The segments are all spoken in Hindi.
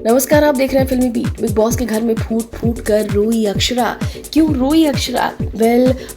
नमस्कार, आप देख रहे हैं फिल्मी बीट। बिग बॉस के घर में फूट फूट कर रोई अक्षरा। क्यों रोई अक्षरा?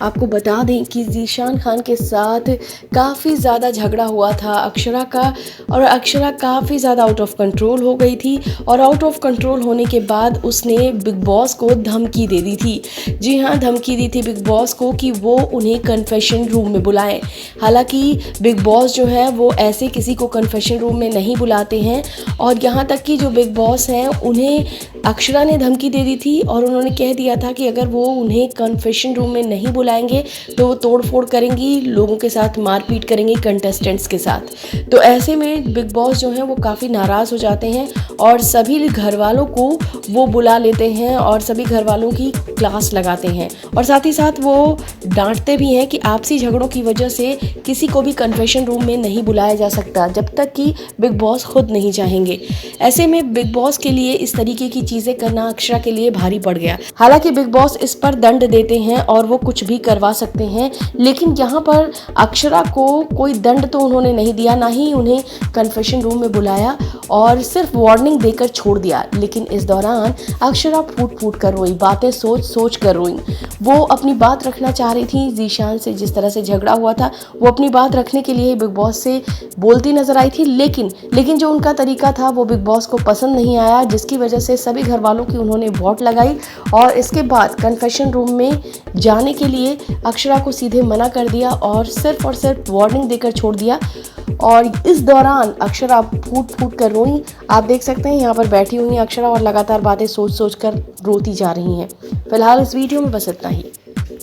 आपको बता दें कि ज़ीशान खान के साथ काफ़ी ज़्यादा झगड़ा हुआ था अक्षरा का, और अक्षरा काफ़ी ज़्यादा आउट ऑफ कंट्रोल हो गई थी। और आउट ऑफ कंट्रोल होने के बाद उसने बिग बॉस को धमकी दे दी थी। जी हाँ, धमकी दी थी बिग बॉस को कि वो उन्हें कन्फेशन रूम में बुलाएं। हालांकि बिग बॉस जो है वो ऐसे किसी को कन्फेशन रूम में नहीं बुलाते हैं, और यहाँ तक कि जो बिग बॉस हैं उन्हें अक्षरा ने धमकी दे दी थी, और उन्होंने कह दिया था कि अगर वो उन्हें कन्फेशन रूम में नहीं बुलाएंगे तो वो तोड़फोड़ करेंगी, लोगों के साथ मारपीट करेंगी, कंटेस्टेंट्स के साथ। तो ऐसे में बिग बॉस जो है वो काफ़ी नाराज़ हो जाते हैं और सभी घर वालों को वो बुला लेते हैं और सभी घर वालों की क्लास लगाते हैं, और साथ ही साथ वो डांटते भी हैं कि आपसी झगड़ों की वजह से किसी को भी कन्फेशन रूम में नहीं बुलाया जा सकता जब तक कि बिग बॉस खुद नहीं चाहेंगे। ऐसे में बिग बॉस के लिए इस तरीके की चीज़ें करना अक्षरा के लिए भारी पड़ गया। हालांकि बिग बॉस इस पर दंड देते हैं और वो कुछ भी करवा सकते हैं, लेकिन यहाँ पर अक्षरा को कोई दंड तो उन्होंने नहीं दिया, ना ही उन्हें कन्फेशन रूम में बुलाया, और सिर्फ वार्निंग देकर छोड़ दिया। लेकिन इस दौरान अक्षरा फूट फूट कर रोई, बातें सोच सोच कर रोई। वो अपनी बात रखना चाह रही थी, ज़ीशान से जिस तरह से झगड़ा हुआ था वो अपनी बात रखने के लिए बिग बॉस से बोलती नजर आई थी, लेकिन जो उनका तरीका था वो बिग बॉस को पसंद नहीं आया, जिसकी वजह से सभी घर वालों की उन्होंने वोट लगाई, और इसके बाद कन्फेशन रूम में जाने के लिए अक्षरा को सीधे मना कर दिया और सिर्फ वार्निंग देकर छोड़ दिया। और इस दौरान अक्षरा फूट फूट कर रोई। आप देख सकते हैं यहाँ पर बैठी हुई अक्षरा और लगातार बातें सोच सोच कर रोती जा रही हैं। फिलहाल इस वीडियो में बस इतना ही।